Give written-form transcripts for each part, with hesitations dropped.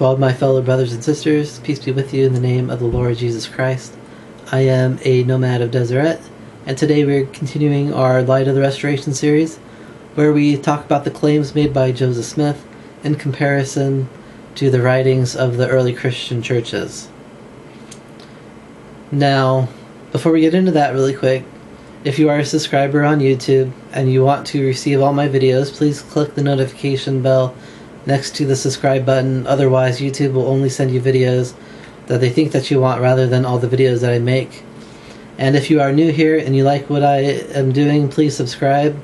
To all of my fellow brothers and sisters, peace be with you in the name of the Lord Jesus Christ. I am a nomad of Deseret, and today we're continuing our Light of the Restoration series, where we talk about the claims made by Joseph Smith in comparison to the writings of the early Christian churches. Now, before we get into that really quick, if you are a subscriber on YouTube and you want to receive all my videos, please click the notification bell next to the subscribe button. Otherwise, YouTube will only send you videos that they think that you want rather than all the videos that I make. And if you are new here and you like what I am doing, please subscribe.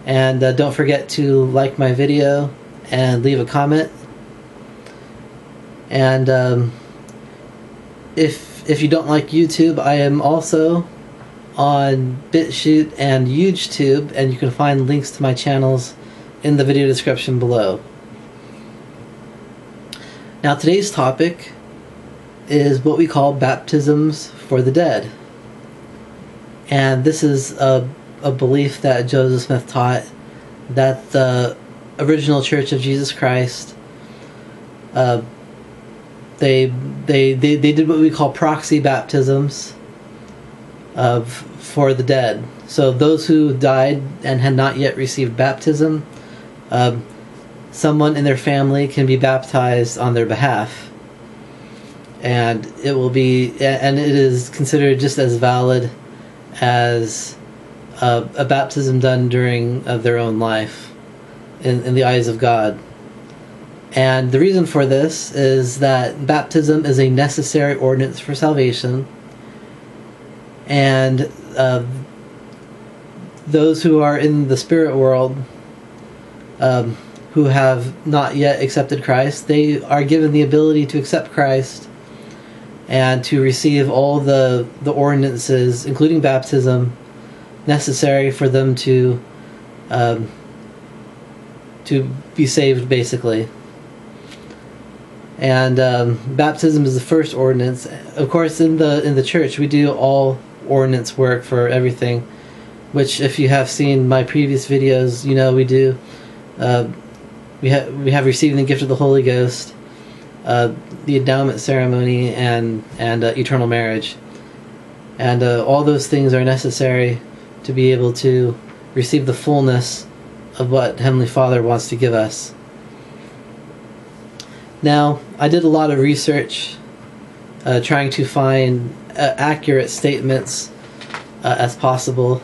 And don't forget to like my video and leave a comment. And if you don't like YouTube, I am also on BitChute and YouTube, and you can find links to my channels in the video description below. Now, today's topic is what we call baptisms for the dead. And this is a belief that Joseph Smith taught, that the original Church of Jesus Christ, they did what we call proxy baptisms for the dead. So those who died and had not yet received baptism, someone in their family can be baptized on their behalf, and it is considered just as valid as a baptism done during their own life in the eyes of God. And the reason for this is that baptism is a necessary ordinance for salvation, and those who are in the spirit world, who have not yet accepted Christ, they are given the ability to accept Christ and to receive all the ordinances, including baptism, necessary for them to be saved, basically. And baptism is the first ordinance. Of course, in the church, we do all ordinance work for everything, which, if you have seen my previous videos, you know we do. We have receiving the gift of the Holy Ghost, the endowment ceremony, and eternal marriage, and all those things are necessary to be able to receive the fullness of what Heavenly Father wants to give us. Now, I did a lot of research trying to find accurate statements as possible.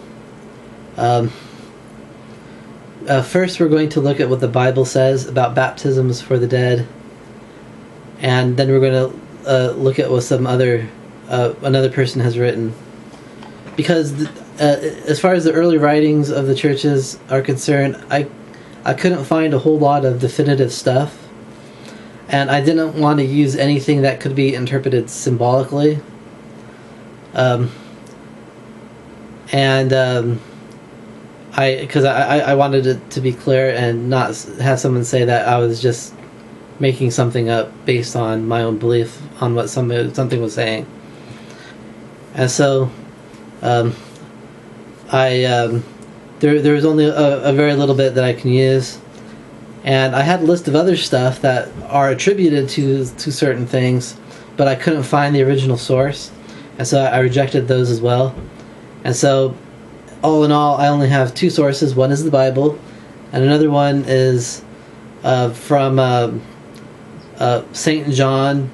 First, we're going to look at what the Bible says about baptisms for the dead, and then we're going to look at what another person has written. Because as far as the early writings of the churches are concerned, I couldn't find a whole lot of definitive stuff, and I didn't want to use anything that could be interpreted symbolically. Because I wanted it to be clear and not have someone say that I was just making something up based on my own belief on what something was saying. And so there was only a very little bit that I can use, and I had a list of other stuff that are attributed to certain things, but I couldn't find the original source, and so I rejected those as well. And so, all in all, I only have two sources. One is the Bible, and another one is from St. John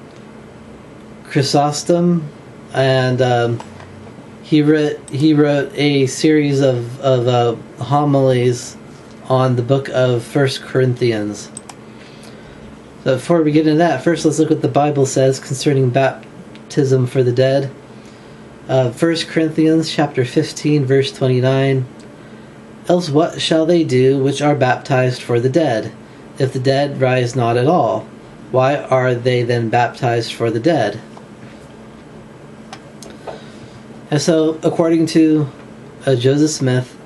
Chrysostom, and he wrote a series of homilies on the book of 1 Corinthians. So before we get into that, first let's look what the Bible says concerning baptism for the dead. 1 Corinthians chapter 15, verse 29. Else what shall they do which are baptized for the dead, if the dead rise not at all? Why are they then baptized for the dead? And so, according to Joseph Smith,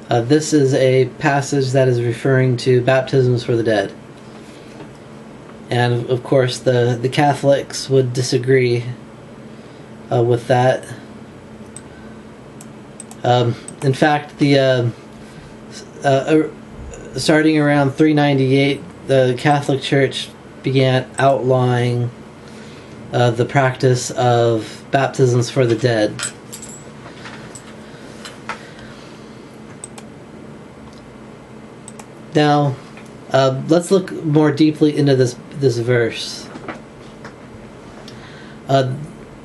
this is a passage that is referring to baptisms for the dead. And of course, the Catholics would disagree with that. In fact, starting around 398, the Catholic Church began outlawing the practice of baptisms for the dead. Now, let's look more deeply into this verse.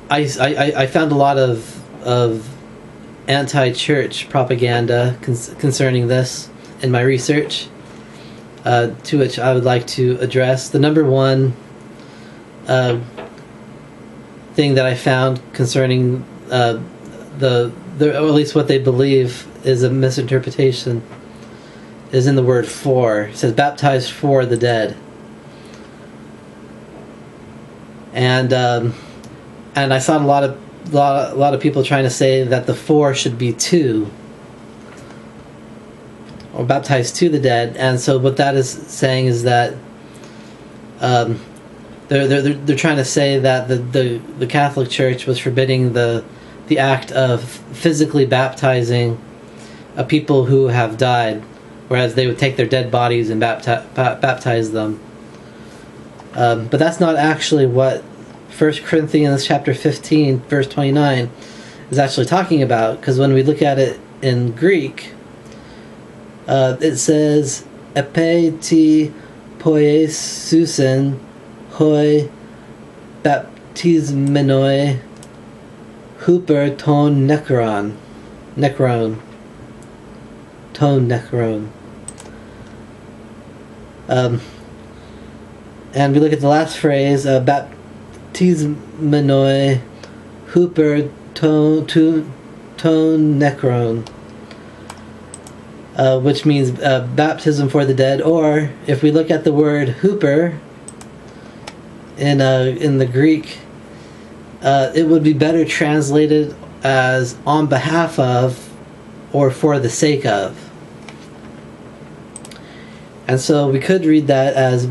I found a lot of anti-church propaganda concerning this in my research, to which I would like to address. The number one thing that I found concerning or at least what they believe is a misinterpretation is in the word "for." It says baptized for the dead, and I saw a lot of people trying to say that the "for" should be "to," or baptized to the dead. And so what that is saying is that they're trying to say that the Catholic Church was forbidding the act of physically baptizing people who have died, whereas they would take their dead bodies and baptize them. But that's not actually what 1 Corinthians chapter 15, verse 29 is actually talking about, because when we look at it in Greek, it says, "Epe ti poiesusen hoi baptismenoi huper ton necron." And we look at the last phrase, baptismenoi huper ton necron, which means baptism for the dead. Or if we look at the word huper in the Greek, it would be better translated as on behalf of or for the sake of. And so we could read that as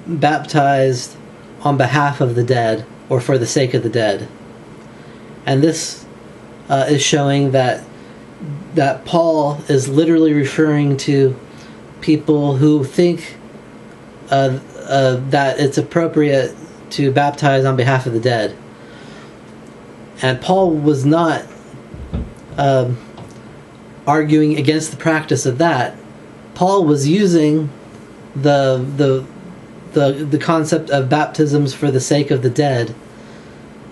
baptized on behalf of the dead or for the sake of the dead. And this is showing that Paul is literally referring to people who think that it's appropriate to baptize on behalf of the dead. And Paul was not arguing against the practice of that. Paul was using the concept of baptisms for the sake of the dead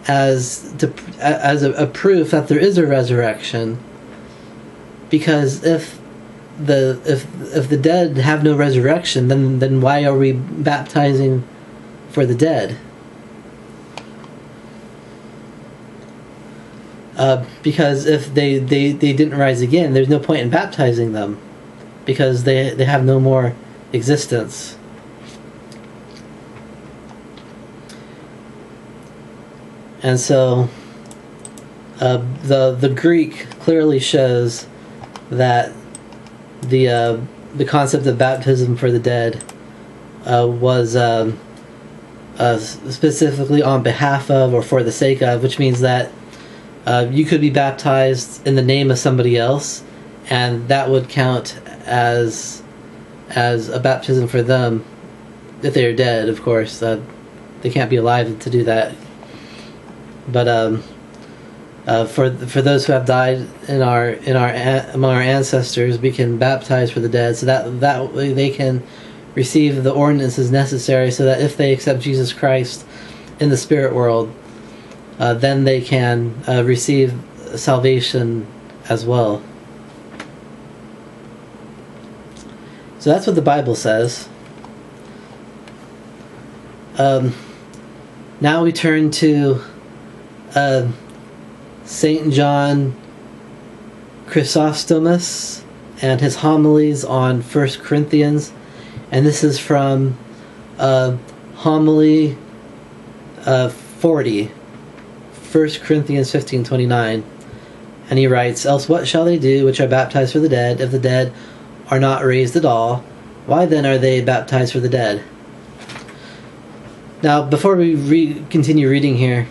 as a proof that there is a resurrection. Because if the dead have no resurrection, then why are we baptizing for the dead? Because if they didn't rise again, there's no point in baptizing them, because they have no more existence. And so the Greek clearly shows that the concept of baptism for the dead was specifically on behalf of or for the sake of, which means that you could be baptized in the name of somebody else, and that would count as a baptism for them if they are dead. Of course, they can't be alive to do that. But for those who have died among our ancestors, we can baptize for the dead, so that way they can receive the ordinances necessary, so that if they accept Jesus Christ in the spirit world, then they can receive salvation as well. So that's what the Bible says. Now we turn to St. John Chrysostomus and his homilies on 1 Corinthians. And this is from homily 40, 1 Corinthians 15:29. And he writes, "Else what shall they do which are baptized for the dead, if the dead are not raised at all? Why then are they baptized for the dead?" Now, before we continue reading here,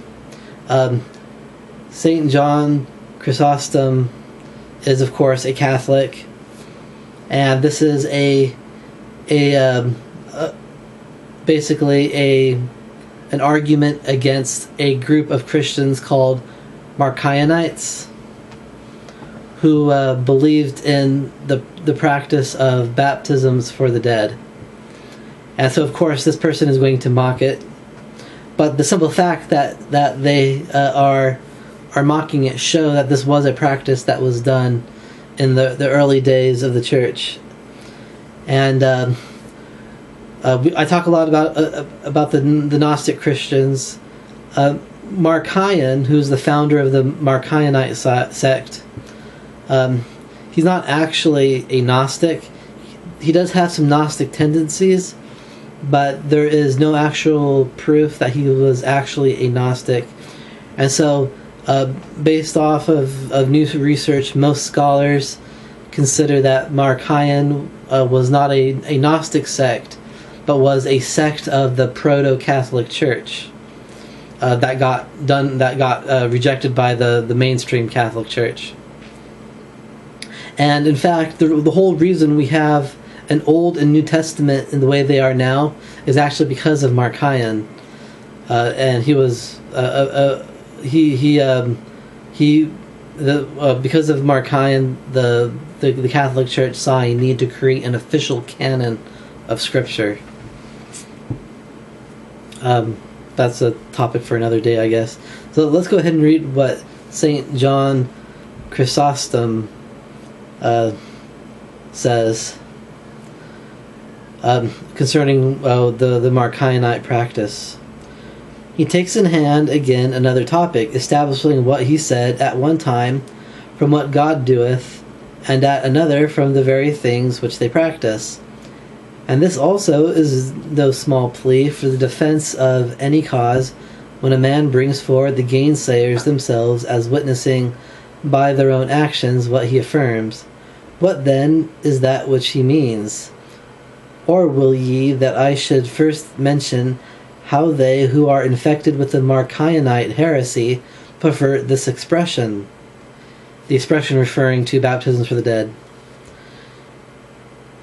St. John Chrysostom is, of course, a Catholic, and this is a basically an argument against a group of Christians called Marcionites, who believed in the practice of baptisms for the dead. And so, of course, this person is going to mock it. But the simple fact that they are mocking it show that this was a practice that was done in the early days of the church. And I talk a lot about the Gnostic Christians. Marcion, who's the founder of the Marcionite sect, he's not actually a Gnostic. He does have some Gnostic tendencies, but there is no actual proof that he was actually a Gnostic. And so, based off of new research, most scholars consider that Marcion was not a Gnostic sect, but was a sect of the Proto-Catholic Church that got rejected by the mainstream Catholic Church. And in fact, the whole reason we have an Old and New Testament in the way they are now is actually because of Marcion, and he was because of Marcion, the Catholic Church saw a need to create an official canon of Scripture. That's a topic for another day, I guess. So let's go ahead and read what St. John Chrysostom says concerning the Marcionite practice. He takes in hand again another topic, establishing what he said at one time from what God doeth, and at another from the very things which they practice. And this also is no small plea for the defense of any cause, when a man brings forward the gainsayers themselves as witnessing by their own actions what he affirms. What then is that which he means? Or will ye that I should first mention how they who are infected with the Marcionite heresy prefer this expression? The expression referring to baptisms for the dead.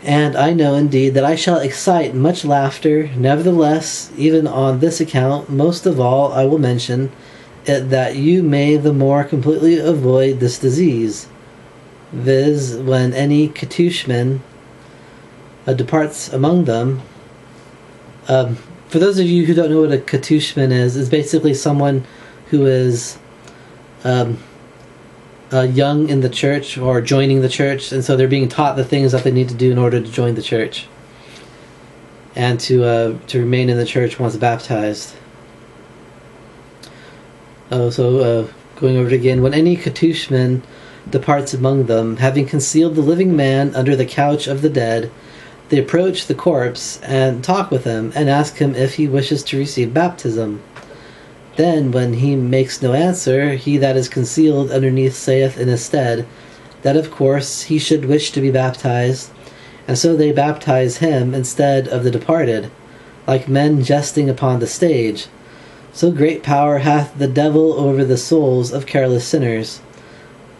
And I know indeed that I shall excite much laughter. Nevertheless, even on this account, most of all I will mention it, that you may the more completely avoid this disease, viz., when any catechumen departs among them. For those of you who don't know what a catechumen is basically someone who is young in the church or joining the church, and so they're being taught the things that they need to do in order to join the church and to remain in the church once baptized. Going over it again, when any catechumen departs among them, having concealed the living man under the couch of the dead, they approach the corpse and talk with him and ask him if he wishes to receive baptism. Then, when he makes no answer, he that is concealed underneath saith in his stead that of course he should wish to be baptized, and so they baptize him instead of the departed, like men jesting upon the stage. So great power hath the devil over the souls of careless sinners.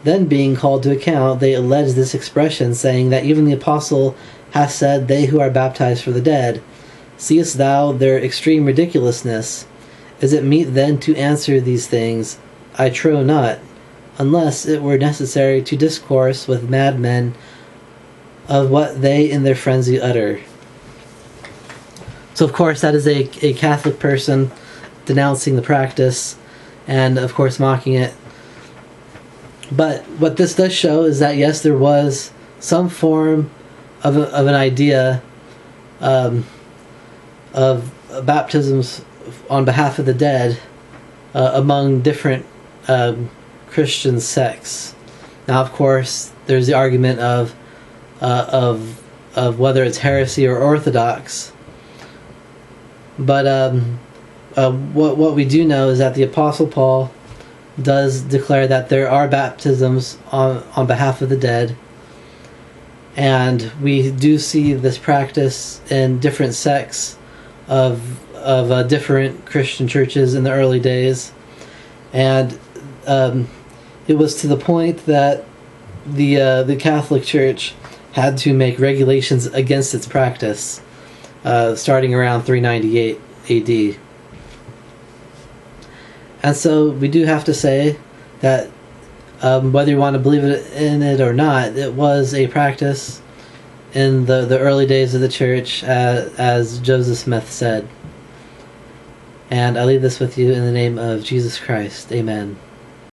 Then, being called to account, they allege this expression, saying that even the apostle hath said, they who are baptized for the dead. Seest thou their extreme ridiculousness? Is it meet then to answer these things? I trow not, unless it were necessary to discourse with madmen of what they in their frenzy utter. So of course that is a Catholic person denouncing the practice and of course mocking it. But what this does show is that yes, there was some form of an idea of baptisms on behalf of the dead among different Christian sects. Now, of course, there's the argument of whether it's heresy or orthodox. But what we do know is that the Apostle Paul does declare that there are baptisms on behalf of the dead, and we do see this practice in different sects of different Christian churches in the early days, and it was to the point that the Catholic Church had to make regulations against its practice. starting around 398 AD. And so we do have to say that whether you want to believe in it or not, it was a practice in the early days of the church, as Joseph Smith said. And I leave this with you in the name of Jesus Christ. Amen.